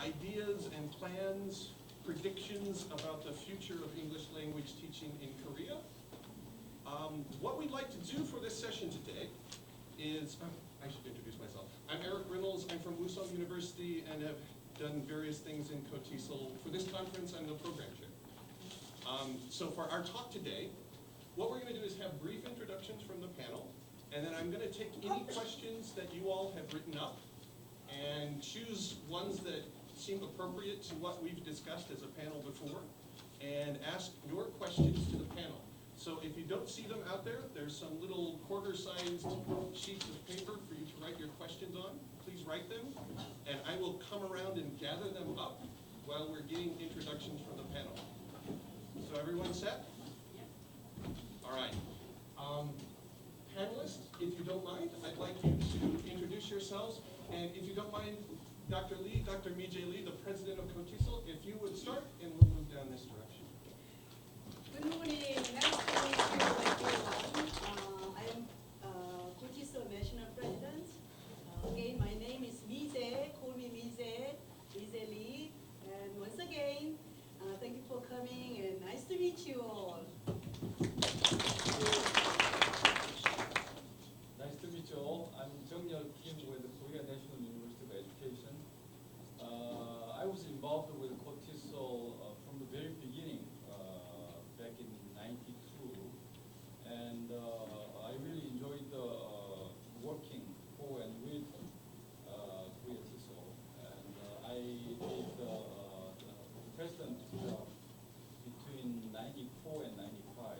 ideas and plans, predictions about the future of English language teaching in Korea. What we'd like to do for this session today is, I should introduce myself. I'm Eric Reynolds. I'm from Busan University and have done various things in KOTESOL. For this conference, I'm the program chair. So for our talk today, what we're going to do is have brief introductions from the panel, and then I'm going to take any questions that you all have written up and choose ones that seem appropriate to what we've discussed as a panel before, and ask your questions to the panel. So if you don't see them out there, there's some little quarter-sized sheets of paper for you to write your questions on. Please write them, and I will come around and gather them up while we're getting introductions from the panel. So everyone set? All right. Panelists, if you don't mind, I'd like you to introduce yourselves. And if you don't mind, Dr. Lee, Dr. Mijae Lee, the president of KOTESOL, if you would start, and we'll move down this direction. Good morning. Nice to meet you, everyone. I am KOTESOL National President. Again, my name is Mijae. Call me Mijae Lee. And once again, thank you for coming, and nice to meet you all. Nice to meet you all. I'm Jeong-ryeol with the Korea National University of Education. I was involved with KOTESOL from the very beginning, back in '92, and I really enjoyed working for and with Korea TESOL. And I did the president job between '94 and '95.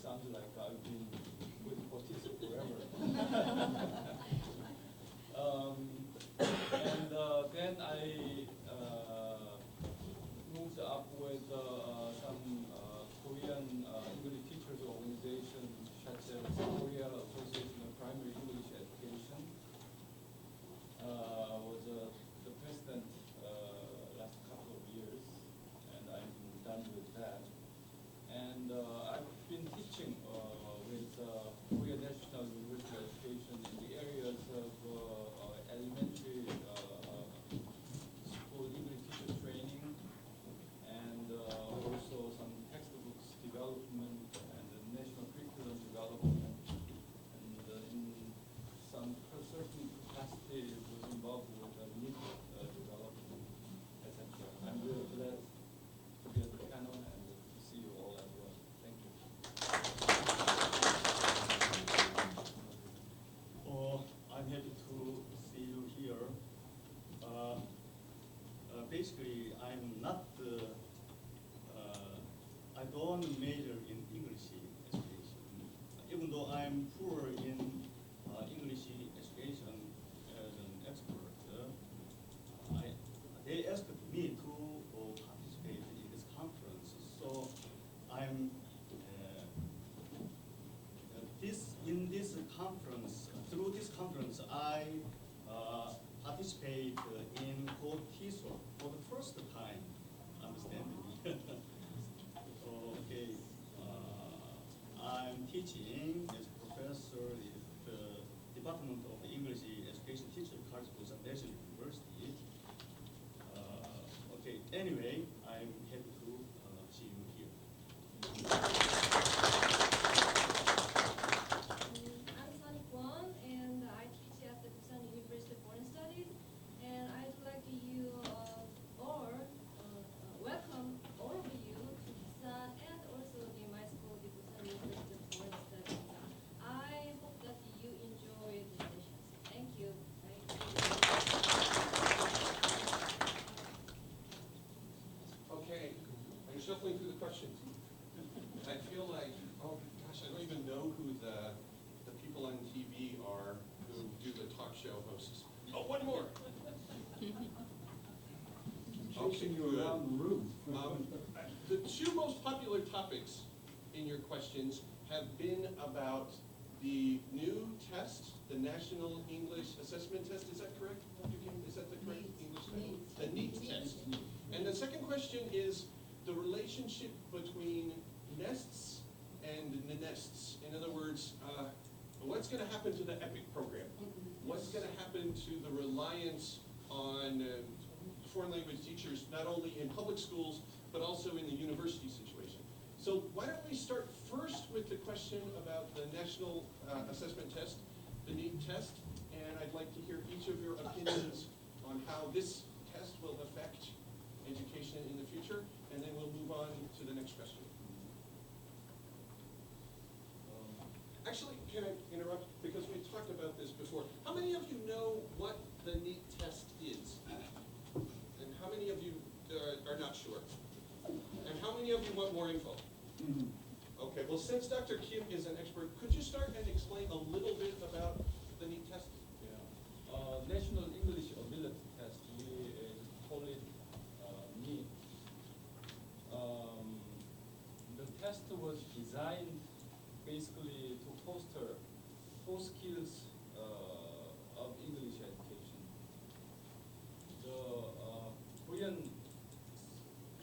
Sounds like I've been with KOTESOL forever. And then I moved up with some Korean English teachers organization, such as Korea Association of Primary English Education. Was the president last couple of years, and I'm done with that. And I've been teaching with Korea National University of Education in the areas of elementary school English teacher training, and also some textbooks development and the national curriculum development, and in some certain capacity was involved with NIP development, etc. I'm really glad to be at the panel and to see you all as well. Thank you. I'm happy to see you here. Basically, I'm not I don't major in English education. Even though I'm poor in English education as an expert, they asked me to participate in this conference. So I'm through this conference, I participate in KOTESOL for the first time, understanding. Okay, I'm teaching as a professor in the Department of English Education Teacher College, Pusan National University. Okay, anyway, I'm happy to see you here. I'm Kwon, and I teach at the Busan University of Foreign Studies. And I'd like you all welcome all of you to Busan and also my school, the Busan University of Foreign Studies. I hope that you enjoy the sessions. Thank you. Okay, I'm shuffling through the questions. I feel like, oh gosh, I don't even know who the people on TV are who do the talk show hosts. Oh, one more. Chasing you around the room. The two most popular topics in your questions have been about the new test, the National English Assessment Test. Is that correct, Dr. Kim? Is that the correct English title? The NEET test. And the second question is the relationship between nests and the nests. In other words, what's going to happen to the EPIC program? What's going to happen to the reliance on foreign language teachers, not only in public schools, but also in the university situation. So why don't we start first with the question about the National Assessment Test, the NEET test, and I'd like to hear each of your opinions on how this test will affect education in the future, and then we'll move on to the next question. Actually, can I interrupt? Because we talked about this before. How many of you know what the NEET test is? And how many of you are not sure? And how many of you want more info? Okay, well, since Dr. Kim is an expert, could you start and explain a little bit about the NEET test? Yeah. National English Ability Test, we call it NEET. The test was designed basically to foster 4 skills of English education. The Korean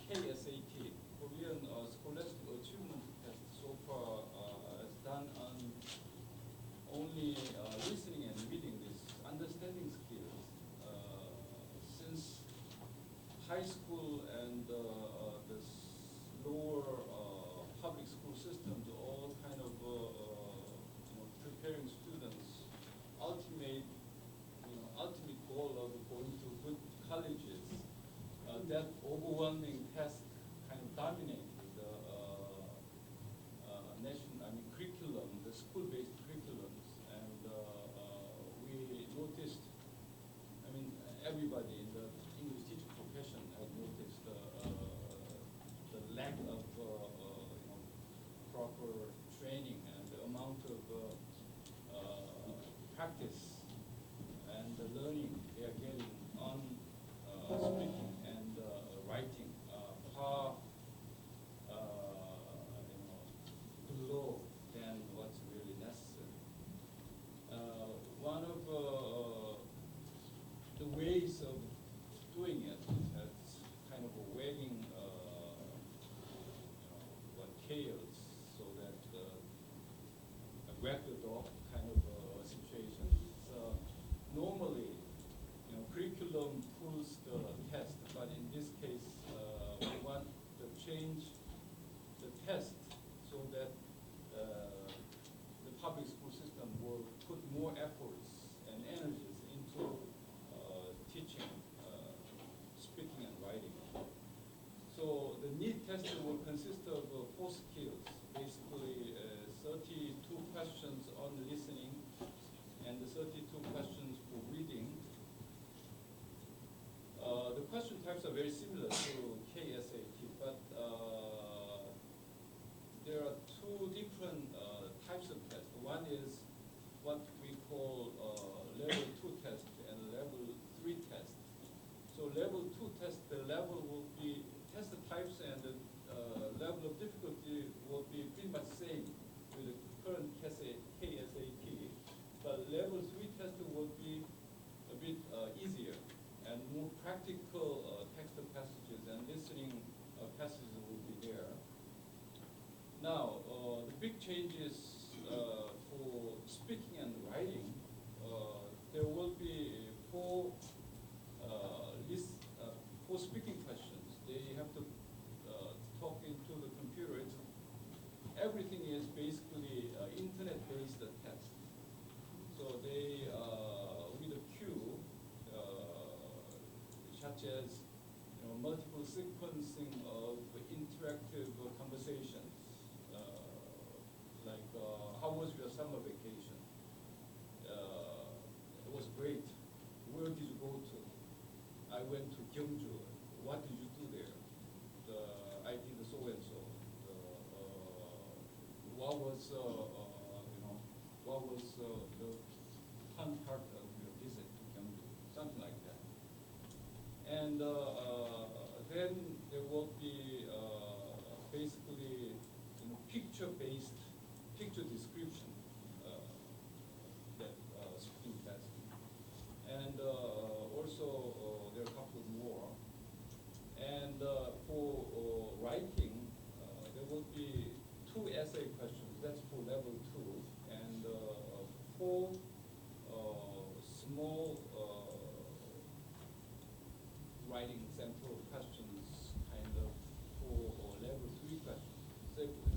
KSAT, Korean Scholastic Achievement Test, so far has done on only listening and reading, this understanding skills. Since high school and the lower public school systems, all kind of preparing students, ultimate goal of going to good colleges. That overwhelming task kind of dominated the curriculum, the school-based curriculums, and we noticed. Everybody in the English teaching profession had noticed the lack of proper training and the amount of practice and the learning they are getting on speaking and writing far below than what's really necessary. One of the ways of doing it is kind of a weighing chaos, so that a wag the dog kind of situation. Normally, curriculum pulls the test, but in this case, we want to change the test so that the public school system will put more efforts and energies into teaching, speaking and writing. So the NEET test will consist of 4 skills, basically 32 questions on listening and 32 questions for reading. The question types are very similar to KSAT, but there are 2 different types of tests. One is what we call level 2 test and level 3 test. So level 2 test, the level will be, test types and the level of difficulty will be pretty much same with the current KSAT, but level 3 test will be a bit easier and more practical text passages and listening passages will be there. Now, the big changes for speaking and writing, there will be 4 speaking questions. They have to talk into the computer. Everything is basically internet-based test. So they, with a cue, such as multiple sequencing of interactive conversations, like how was your summer vacation? It was great. Where did you go to? I went to Jeong-ryeol. What did you do there? I did so and so. What was the fun part of your visit to Jeong-ryeol? Something like that. And then there will be basically picture-based picture description that speaking test. And also there are a couple more. And for writing, there will be 2 essay questions. That's for level 2, and 4 writing sample questions kind of for level 3 questions,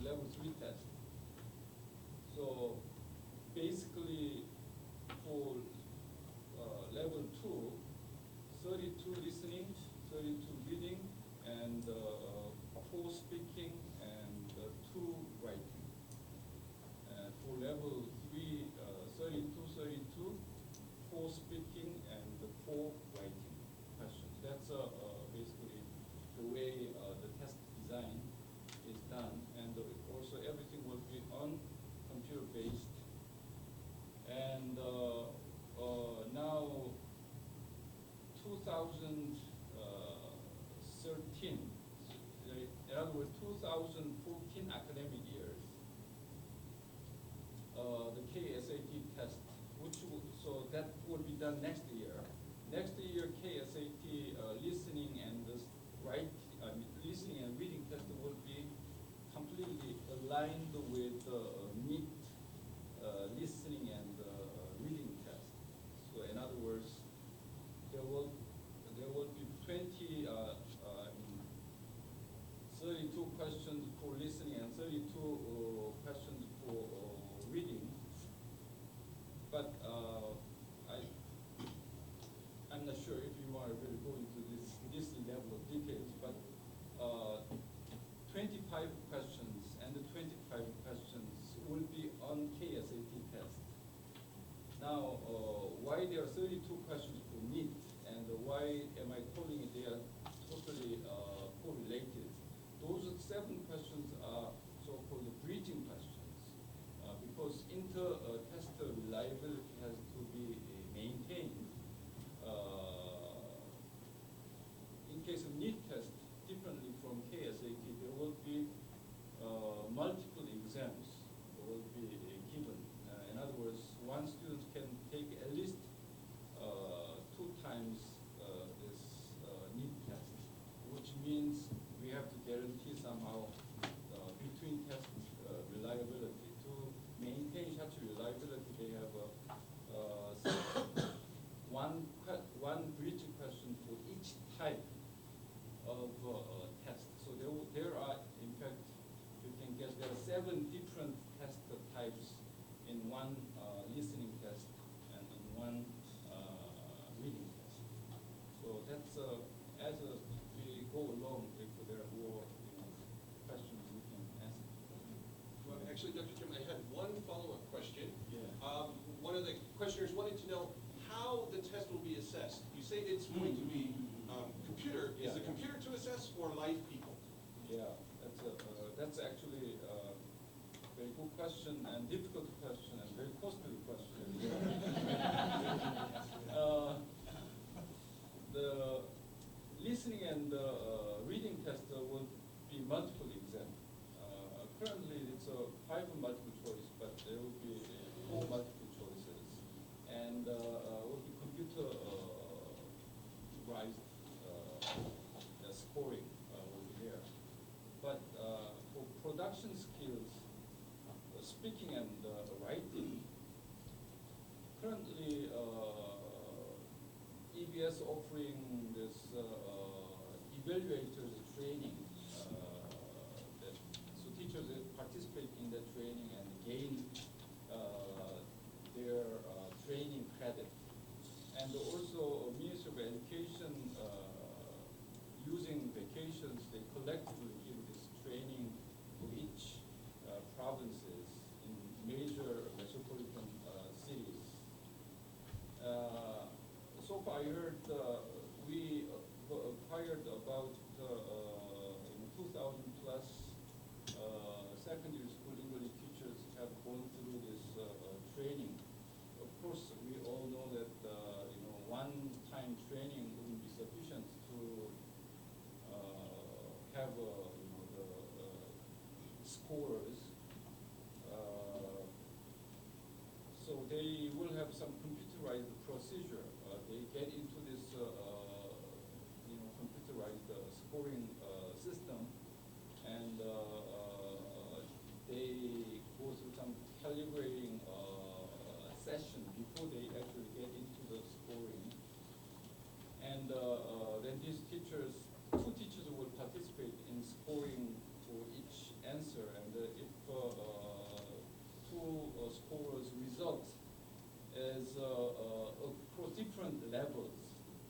level 3 test. So basically for level 2, 32 listening, 32 reading, and 4 speaking, and 2 writing. For level 3, 32, 4 speaking, and 4 writing questions. That's basically the way the test design is done, and also everything will be on computer-based. And now 2013, in other words, 2014 academic years, the KSAT test, so that will be done next year. Next year, KSAT listening and listening and reading test will be completely aligned with NEET listening and reading test. So in other words, there will be 32 questions for listening and 32 questions for reading. But I'm not sure if you want to really go into this level of details, but 25 questions and the 25 questions will be on KSAT test. Now, why there are 32 questions for NEET, and why am I calling it they are totally correlated? Those 7 questions are so-called bridging questions, because inter-test reliability has to be maintained. In case of NEET test, differently from KSAT, there will be multiple exams that will be given. In other words, one student can take at least 2 times this NEET test, which means we have to guarantee somehow between test reliability. To maintain such reliability, they have one bridge question for each type of test. So there are, in fact, you can guess there are 7 different test types in one listening test and in one reading test. So that's as we go along, if there are more questions we can answer. Well, actually, Dr. Kim, I had one follow-up question. Yeah. One of the questioners wanted to know how the test will be assessed. You say it's going to be computer. Is the computer to assess or live people? Yeah, that's actually a very good question and difficult question and very costly question. The listening and reading test will be multiple exam. Currently, it's 5 multiple choice, but there will be 4 multiple choices, and will be computerized scoring will be there. But for production skills, speaking and writing, currently EBS offering this evaluators training. So teachers participate in the training and gain their training credit. And also Ministry of Education, using vacations, they collectively give this training to each provinces in major metropolitan cities. So far I heard we acquired about 2,000 plus secondary school English teachers have gone through this training. Of course, we all know that one-time training wouldn't be sufficient to have the scores. So they will have some computerized procedure. They get into this computerized scoring system, and they go through some calibrating session before they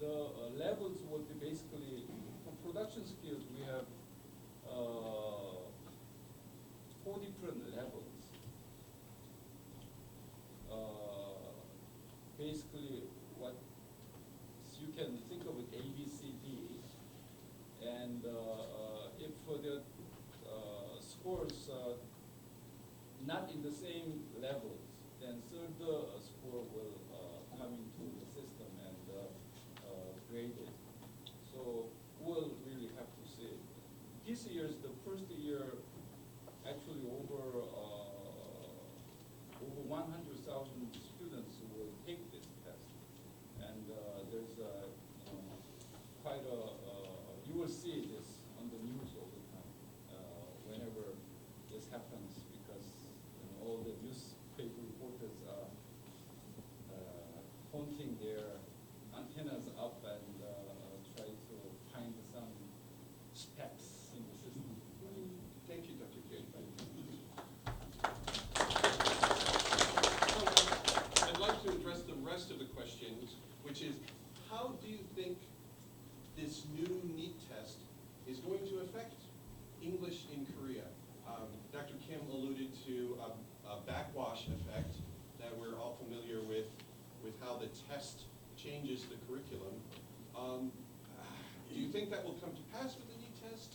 the levels would be basically, for production skills, we have 4 different levels. Basically, what you can think of it A, B, C, D, and if the scores not in the same levels, then third score will come into the system and grade it. So we'll really have to see. This year's the first year, actually over 100,000 students will take this test, and there's quite a you will see this on the news all the time whenever this happens, because all the newspaper reporters are pointing their antennas up and try to find some specs in the system. Thank you, Dr. Kim. I'd like to address the rest of the questions, which is, how do you think this new NEET test is going to affect English in Korea? Dr. Kim alluded to a backwash effect that we're all familiar with how the test changes the curriculum. Do you think that will come to pass with the NEET test?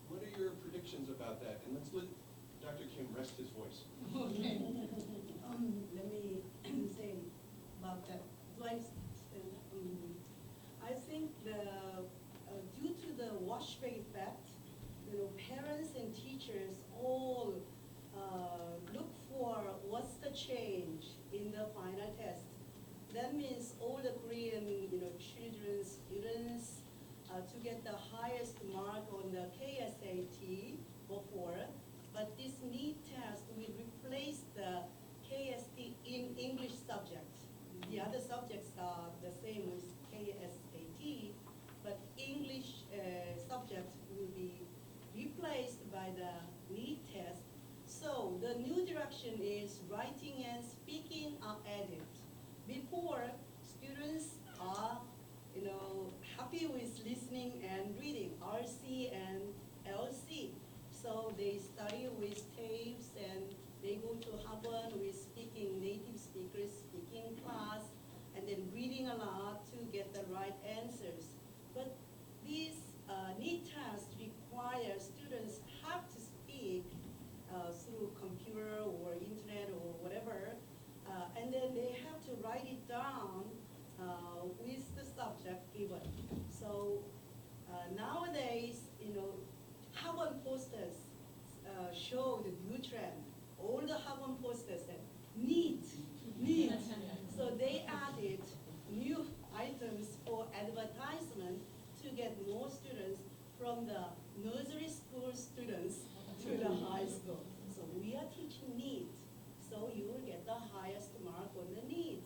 What are your predictions about that? And let's let Dr. Kim rest his voice. Okay. Let me say about that. I think due to the wash back effect, parents and teachers all look for what's the change in the final test. That means all the Korean, children, students, to get the highest mark on the KSAT before, but this NEET test will replace the KST in English subject. The other subjects are the same with KSAT, but English subject will be replaced by the NEET test. So the new direction is writing and speaking are added. Before, students are happy with listening and reading, RC and LC. So they study with tapes and they go to Harvard with speaking, native speakers, speaking class, and then reading a lot to get the right answers. But these NEET tests require students have to speak through computer or internet or whatever, and then they have to write it down with the subject given. So nowadays, Harvard posters show the new trend. All the Harvard posters said NEET. So they added new items for advertisement to get more students from the nursery school students to the high school. So we are teaching NEET. So you will get the highest mark on the NEET.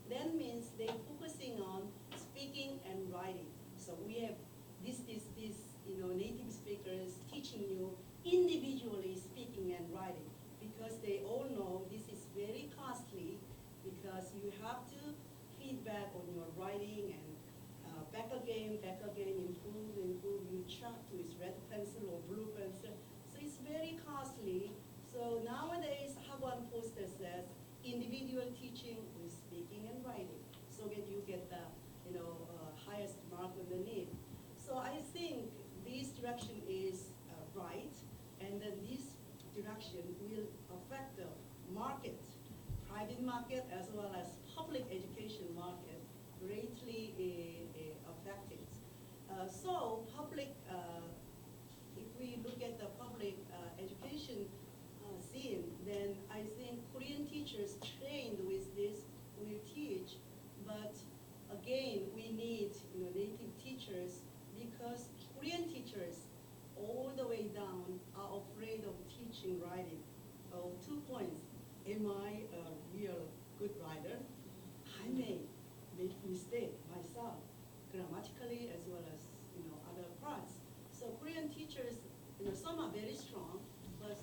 That means they're focusing on speaking and writing. So we have this native speakers teaching you individually speaking and writing, because they all know this is very costly, because you have to feedback on your writing and back again, improve, you chalk with red pencil or blue pencil. So it's very costly. So nowadays, Harvard poster says individual teaching with speaking and writing, so that you get the highest mark on the NEET. So I think this direction is right, and then this direction will affect the market, private market as well as public education market, greatly affected. So public, if we look at the public education scene, then I think Korean teachers trained with this will teach, but again, we need native teachers, because Korean teachers all the way down are afraid of teaching writing. 2 points. Am I a real good writer? I may make mistake myself, grammatically as well as other parts. So Korean teachers, some are very strong, but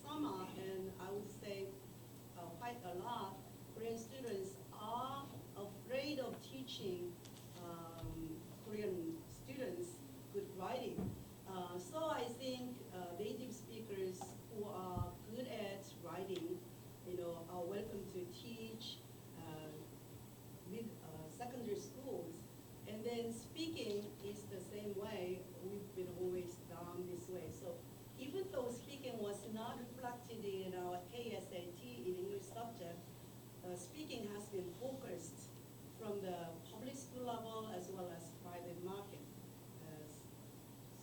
some are, and I would say quite a lot, Korean students are afraid of teaching And speaking is the same way. We've been always done this way. So even though speaking was not reflected in our KSAT in English subject, speaking has been focused from the public school level as well as private market.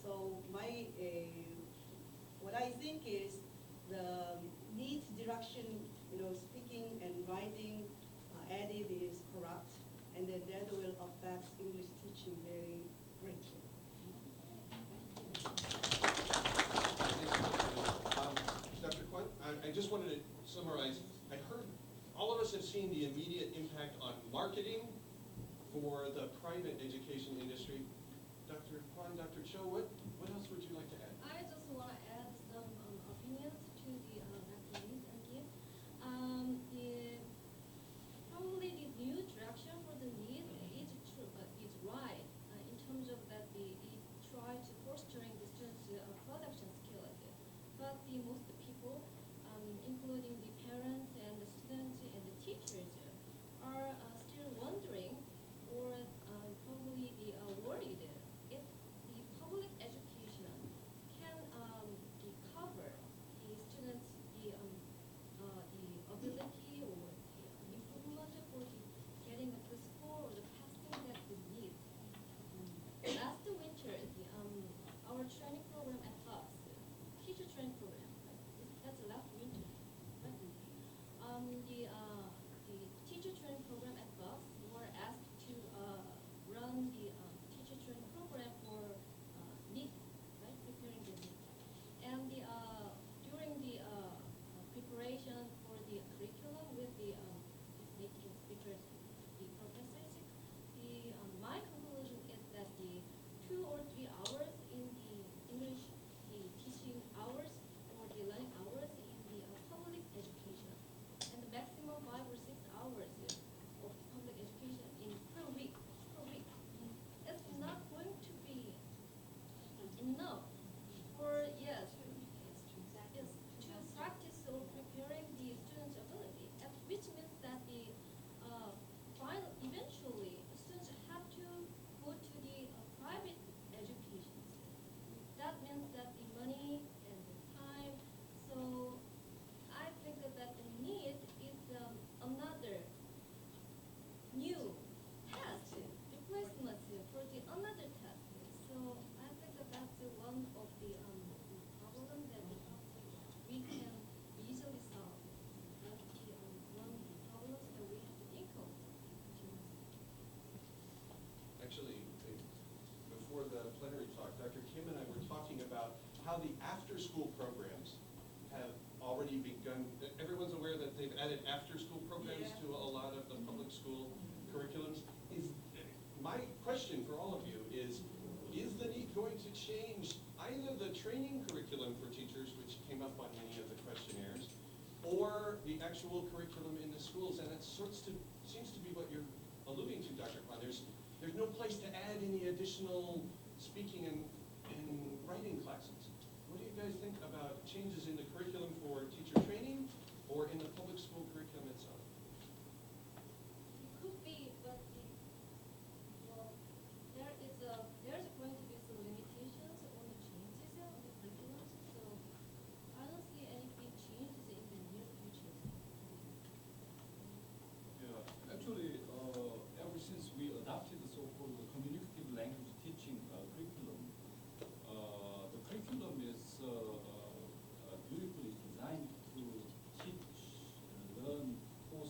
So my, what I think is the need direction, speaking and writing added is correct, and then that will affect English teaching very greatly. Dr. Kwon, I just wanted to summarize. I heard all of us have seen the immediate impact on marketing for the private education industry. Dr. Kwon, Dr. Cho, what else would you like to add? I just want to add some opinions to the Dr. Lee's idea. Probably the new direction for the need is true, is right in terms of that it try to fostering the students' production skills. But the most people, including the parents and the students and the teachers, are still wondering or probably worried if the public education can cover the students the ability or the improvement for the getting a good score or the passing that they need. Last winter, our training program at Bus, teacher training program, right? That's the last winter, right? The teacher training program at Bus were asked to run the teacher training program for NEET, right? Preparing the NEET. And during the preparation for the curriculum with the native speakers, the professors, my conclusion is that the 2 or 3 hours in the English, the teaching hours or the learning hours in the public education, and the maximum 5 or 6 hours of public education per week, it's not going to be enough for, yes, to practice or preparing the students' ability, which means that the eventually students have to go to the private education. That means that the money and the time. So I think that the need is another new test, replacement for the another test. So I think that that's one of the problems that we can easily solve. That's the one of the problems that we have to think of. Actually, before the plenary talk, Dr. Kim and I were talking about how the after-school programs have already begun. Everyone's aware that they've added after-school programs to a lot of the public school curriculums. My question for all of you is the need going to change either the training curriculum for teachers, which came up on many of the questionnaires, or the actual curriculum in the schools? And it seems to be what you're alluding to, Dr. Kwon. There's no place to add any additional speaking and writing classes. What do you guys think about changes in the curriculum for teacher training or in the public school curriculum itself? It could be, but there's going to be some limitations on the changes of the curriculum. So I don't see any big changes in the near future. Yeah, actually, ever since we adopted the so-called communicative language teaching curriculum, the curriculum is beautifully designed to teach and learn for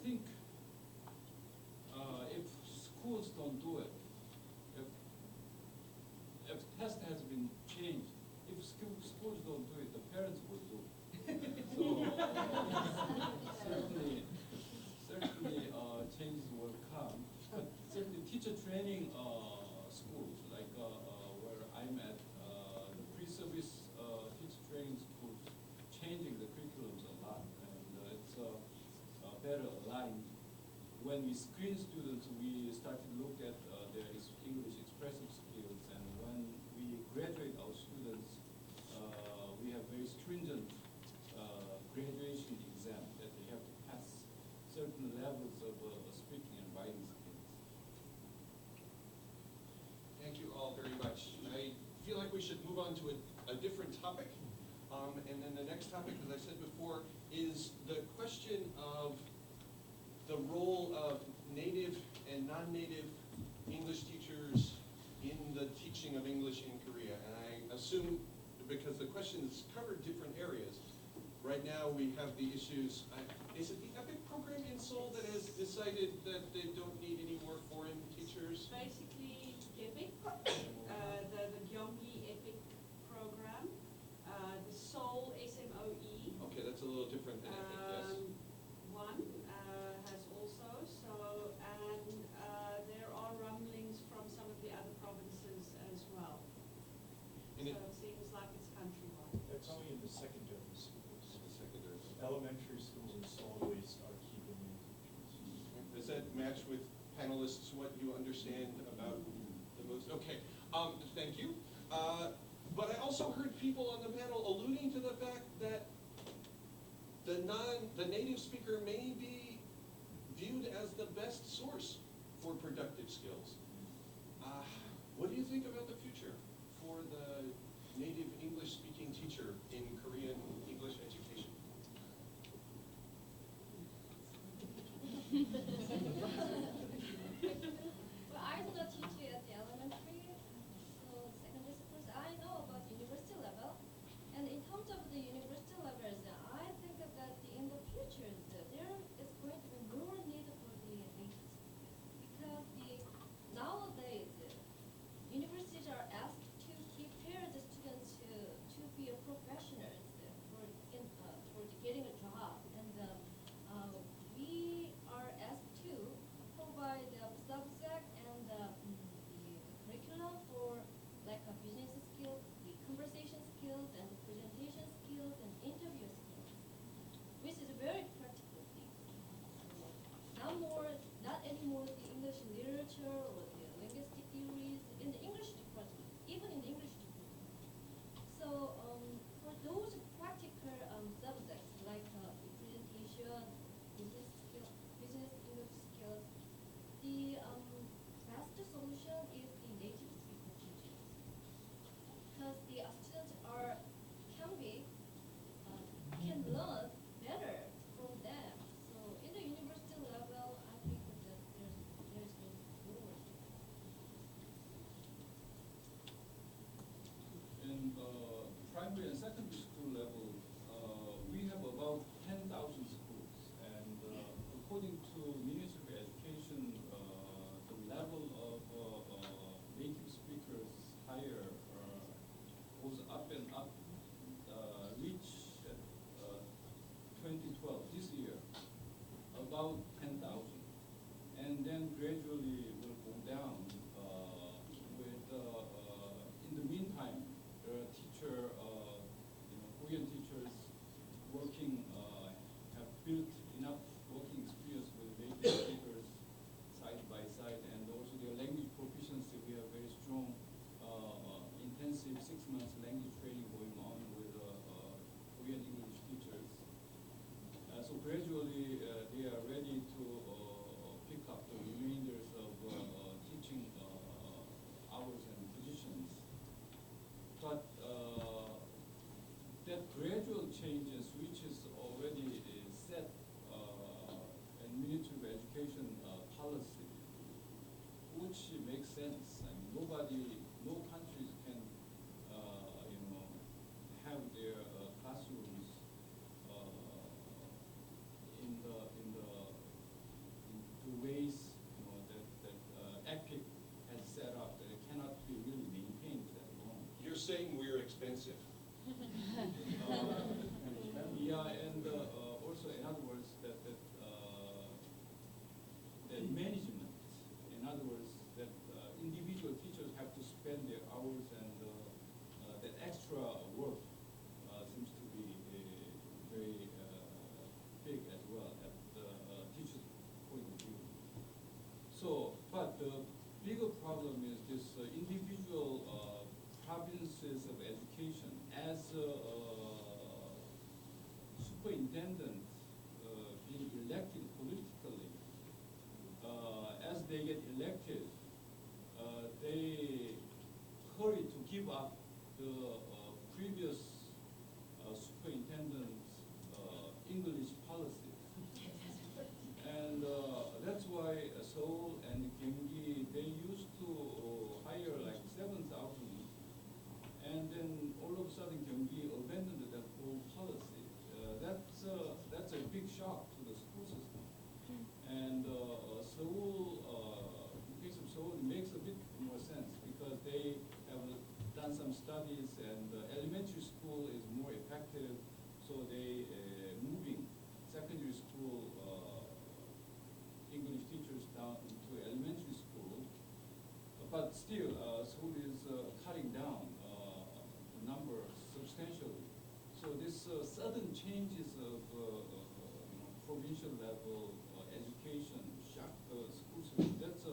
think if schools don't do it, if test has been changed, if schools don't do it, the parents will do. So certainly changes will come. But certainly teacher training schools, like where I'm at, the pre-service teacher training schools, changing the curriculums a lot, and it's better aligned. When we screen students, we start to look at their English expressive skills, and when we graduate our students, we have very stringent graduation exam that they have to pass certain levels of speaking and writing skills. Thank you all very much. I feel like we should move on to a different topic. And then the next topic, as I said before, is the question of the role of native and non-native English teachers in the teaching of English in Korea. And I assume, because the questions cover different areas, right now we have the issues, is it the EPIC program in Seoul that has decided that they don't need any more foreign teachers? Basically, EPIC, the Jeong-ryeol EPIC program, the Seoul SMOE. Okay, that's a little different than EPIC, yes. One has also, and there are rumblings from some of the other provinces as well. And So it seems like it's countrywide. It's only in the secondary schools. The secondary. Elementary schools in Seoul, they are keeping in teachers. Does that match with panelists, what you understand about the moves? Okay, thank you. But I also heard people on the panel alluding to the fact that the native speaker may be viewed as the best source for productive skills. What do you think about the future for the native English-speaking teacher in Korean English education? Well, I do not teach at the elementary, so secondary schools. I know about university level, and in terms of the university levels, I think that in the future there is going to be more need for the native speakers, because nowadays universities are asked to prepare the students to be a professionals for getting a job, and we are asked to provide the subject and the curriculum for like a business skills, the conversation skills, and the presentation skills, and interview skills, which is a very practical thing. Not anymore the English literature or the linguistic theories in the English department, even in the English department. So for those practical subjects like the presentation, business English skills, the best solution is the native speaker teachers, because the students can learn better from them. So in the university level, I think that there's no forward. In primary and secondary school level, we have about 10,000 schools, and according to Ministry of Education, the level of native speakers higher goes up and up, reach 2012, this year, about 10,000, and then gradually will go down in the meantime, there are Korean teachers working, have built enough working experience with native speakers side by side, and also their language proficiency. We have very strong, intensive 6 months language training going on with Korean English teachers. So gradually, they are ready to pick up the remainders of teaching hours and positions. But that gradual change and switch is already set in Ministry of Education policy, which makes sense. I mean, no countries can, have their classrooms in the expensive. Yeah, and also in other words, that management, in other words, that individual teachers have to spend their hours and that extra work seems to be very big as well at the teacher's point of view. So, but the bigger problem is this individual provinces of education as superintendent being elected politically. As they get elected, they hurry to give up the previous superintendent's English policies. And that's why Seoul and Gyeonggi, they used to hire like 7,000, and then all of a sudden Gyeonggi abandoned that whole policy. That's a big shock to the school system. And Seoul, in case of Seoul, it makes a bit more sense because they have done some studies, and elementary school is more effective, so they moving secondary school English teachers down to elementary school. But still, Seoul is cutting down the number substantially. So this sudden changes of provincial level education shock the school system. That's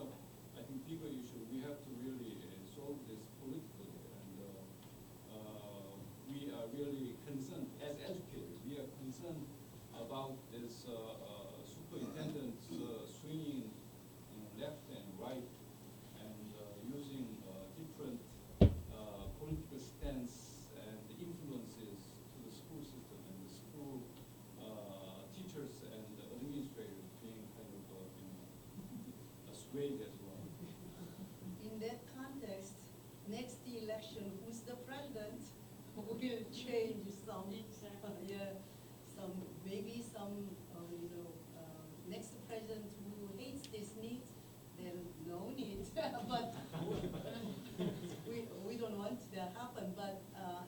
I think bigger issue. We have to really solve this politically, and we are really concerned as educators. We are concerned about this superintendents swinging left and right and using different political stance and influences to the school system, and the school teachers and administrators being kind of swayed as well. In that context, next election, who's the president will change some, maybe some, next president who hates this need, then no need, but we don't want that happen. But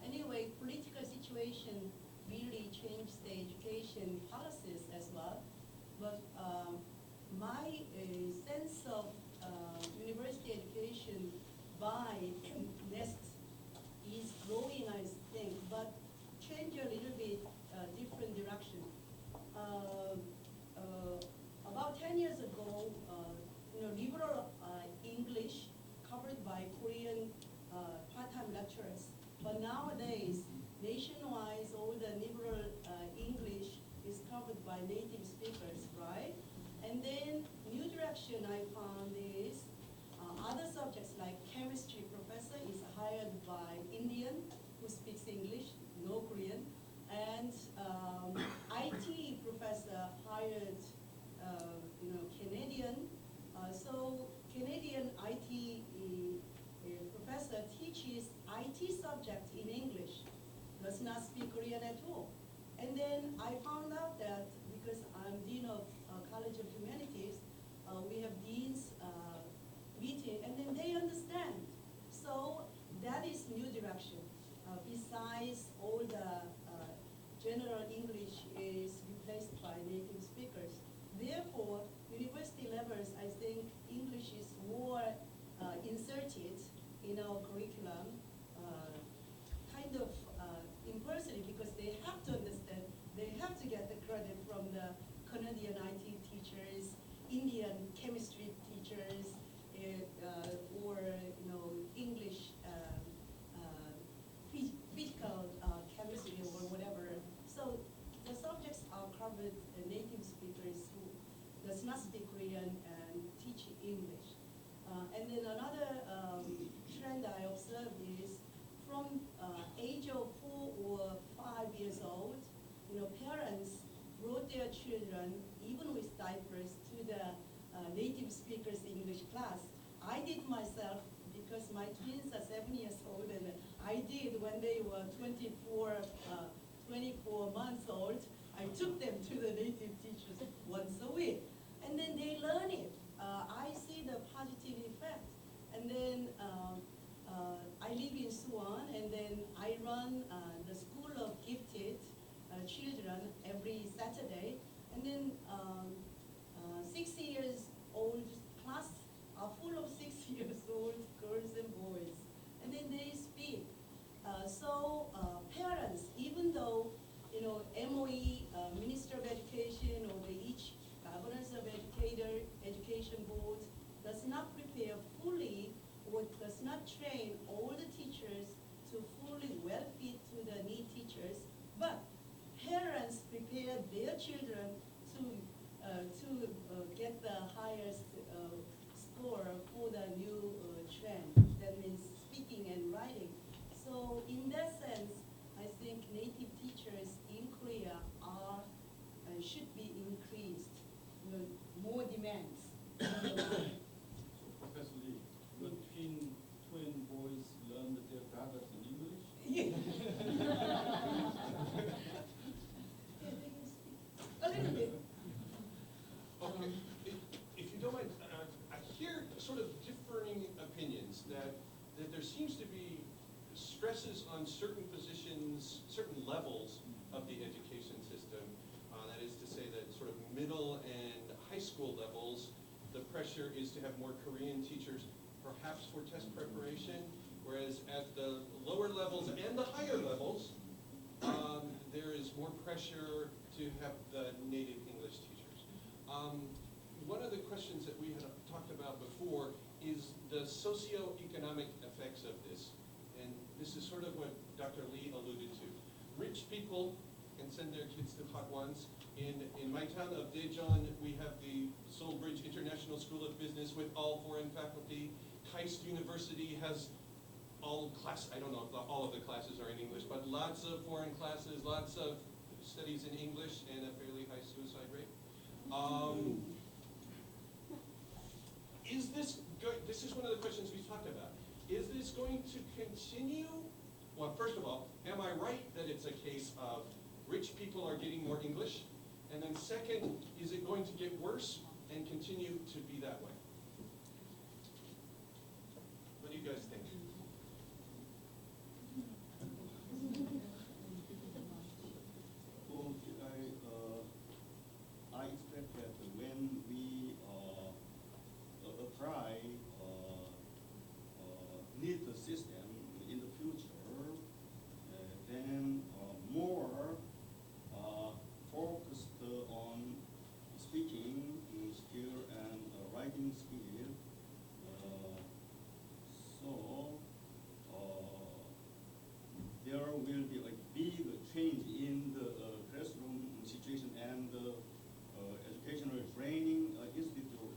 anyway, political situation really changed the education policies as well. But my sense of university education by next is growing, I think, but change a little bit different direction. About 10 years ago, liberal English covered by Korean part-time lecturers. But nowadays, nationwide, all the liberal English is covered by native speakers, right? And then new direction I found is other subjects like chemistry professor is hired by Indian who speaks English, no Korean, and IT professor hired Canadian. So Canadian IT professor teaches IT subject in English, does not speak Korean at all. And then I found out that because I'm Dean of College of Humanities, we have deans meeting, and then they understand. So that is new direction. Besides all the general English is replaced by native speakers. Therefore, university levels, I think English is more inserted in our curriculum, kind of impersonally, because they have to understand, they have to get the credit from the Canadian IT teachers, Indian chemistry teachers, or English physical chemistry or whatever. So the subjects are covered native speakers who does not speak Korean and teach English. And then another trend I observed is from age of 4 or 5 years old, parents brought their children, even with diapers, to the native speakers English class. I did myself because my twins are 7 years old, and I did when they were 24 months old. I took them to the native teachers once a week. And then they learn it. I see the positive effect. And then I live in Suwon, and then I run the School of Gifted Children every Saturday. And then 6 years old class are full of 6 years old girls and boys. And then they speak. So parents, even though MOE, Minister of Education, or each governance of education board does not prepare fully or does not train all the teachers to fully well fit to the need teachers, but parents prepare their children to get the highest score for the new trend. That means speaking and writing. So in that sense, I think native teachers in Korea are should be increased. More demands. So Professor Lee, the twin boys learned their brothers in English? A little bit. Okay, if you don't mind, I hear sort of differing opinions that there seems to be stresses on certain positions, certain levels of the education system. That is to say that sort of middle and high school levels, the pressure is to have more Korean teachers, perhaps for test preparation, whereas at the lower levels and the higher levels, there is more pressure to have the native English teachers. One of the questions that we had talked about before is the socioeconomic effects of this. And this is sort of what Dr. Lee alluded to. Rich people can send their kids to Hagwons. In my town of Daejeon, we have the Seoul Bridge International School of Business with all foreign faculty. KAIST University has I don't know if all of the classes are in English, but lots of foreign classes, lots of studies in English, and a fairly high suicide rate. This is one of the questions we talked about. Is this going to continue? Well, first of all, am I right that it's a case of rich people are getting more English? And then second, is it going to get worse and continue to be that way? What do you guys think? Well, I expect that when we apply need the system in the future, then more focused on speaking skill and writing skill. So there will be a big change in the classroom situation and educational training institute,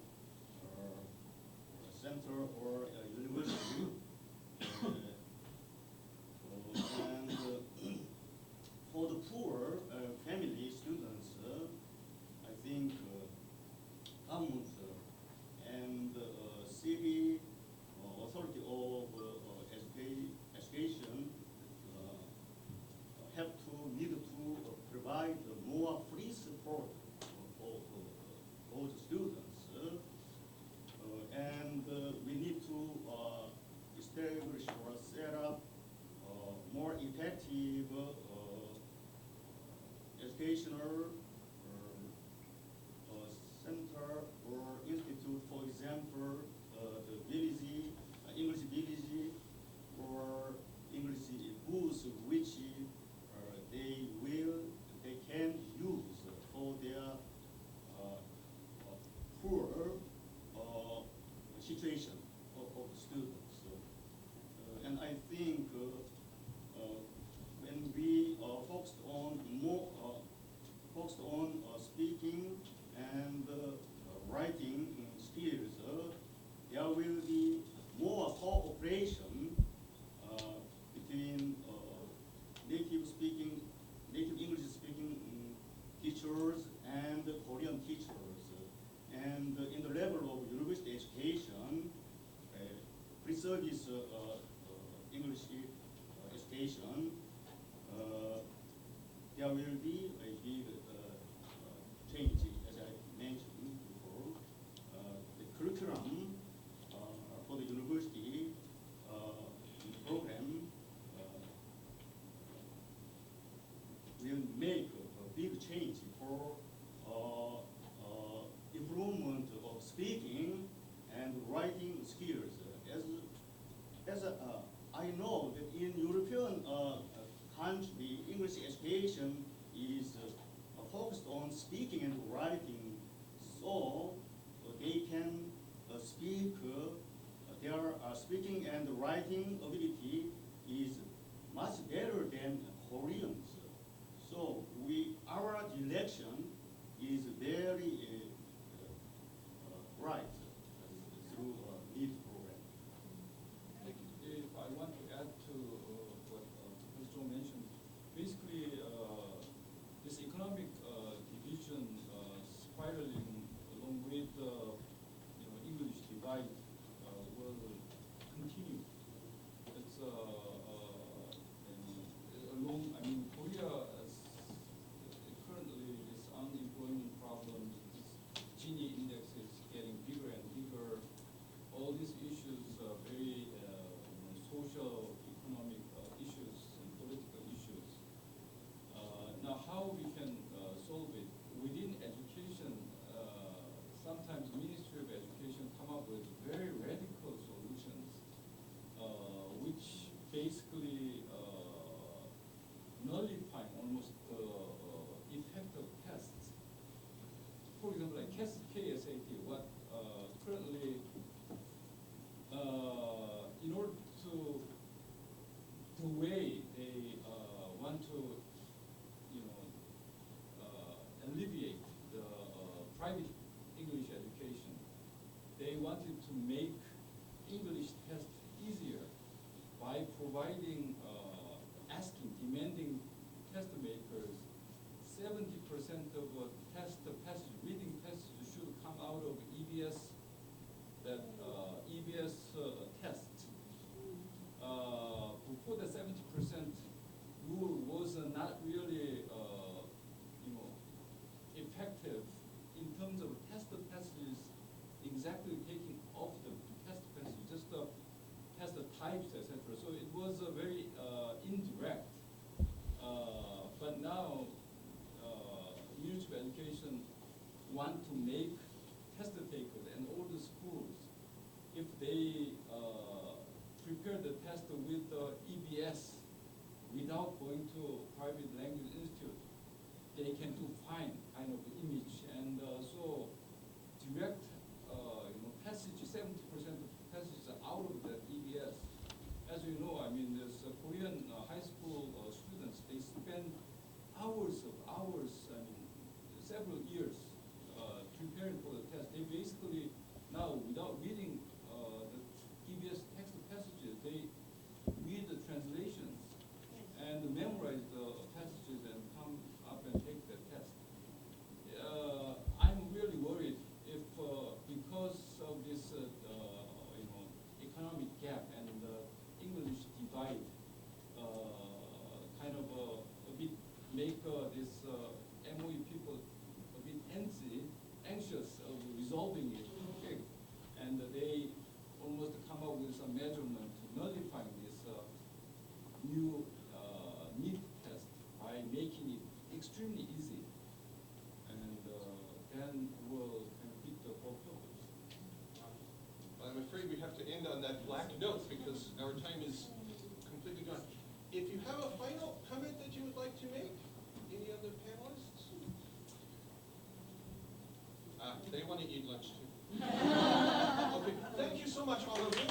center or university. And for the poor family students, I think government and city authority of education need to provide more free support for those students, and we need to establish or set up more effective educational center or institute, for example, the village, English village, or English booths, which they can use for their poor situation of the students. And I think when we focused on speaking and writing skills, there will be more cooperation between native English speaking teachers and Korean teachers. And in the level of university education, pre-service English education, there will be a big change, as I mentioned before. The curriculum for the university change for improvement of speaking and writing skills. I know that in European country, English education is focused on speaking and writing, so they can speak. Their speaking and writing ability is much better than Koreans. So our direction is very right through this program. If I want to add to what Mr. Cho mentioned, basically this economic division spiraling along with English divide will continue. It's along. I mean, Korea currently this unemployment problem, this Gini index is getting bigger and bigger. All these issues are very social, economic issues and political issues. Now, how we can solve it within education? Sometimes Ministry of Education come up with very radical solutions, which basically nullify almost the effect of tests. For example, like KSAT, what currently, in order to the way they want to, alleviate the private English education, they wanted to make English test easier by providing, demanding test makers 70% of test passage, reading passage should come out of EBS, that EBS test. Before the 70% rule was not really, effective in terms of test passages exactly taking off the test passage, just the test types, etc. So it was a very indirect. But now, Ministry of Education want to make test takers and all the schools, if they prepare the test with the EBS without going to private language institute, they can do fine kind of image, and so direct, passage, 70% of passages are out of the EBS. As you know, I mean, there's Korean high school students, they spend hours, I mean, several years preparing for the test. They basically now, without reading the EBS text passages, they read the translations and memorize the passages and come up and take the test. I'm really worried if, because of this, economic gap and English divide, kind of a bit make this MOE people a bit anxious of resolving it, okay? And they almost come up with some measurement to nullify this new need test by making it extremely easy, and then we'll complete the whole purpose. I'm afraid we have to end on that black note because our time is completely gone. If you have a final comment that you would like to make, any other panelists? They want to eat lunch too. Okay, thank you so much, all of you.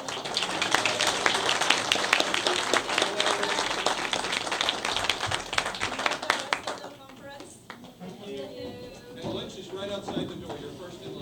And lunch is right outside the door. You're first in line.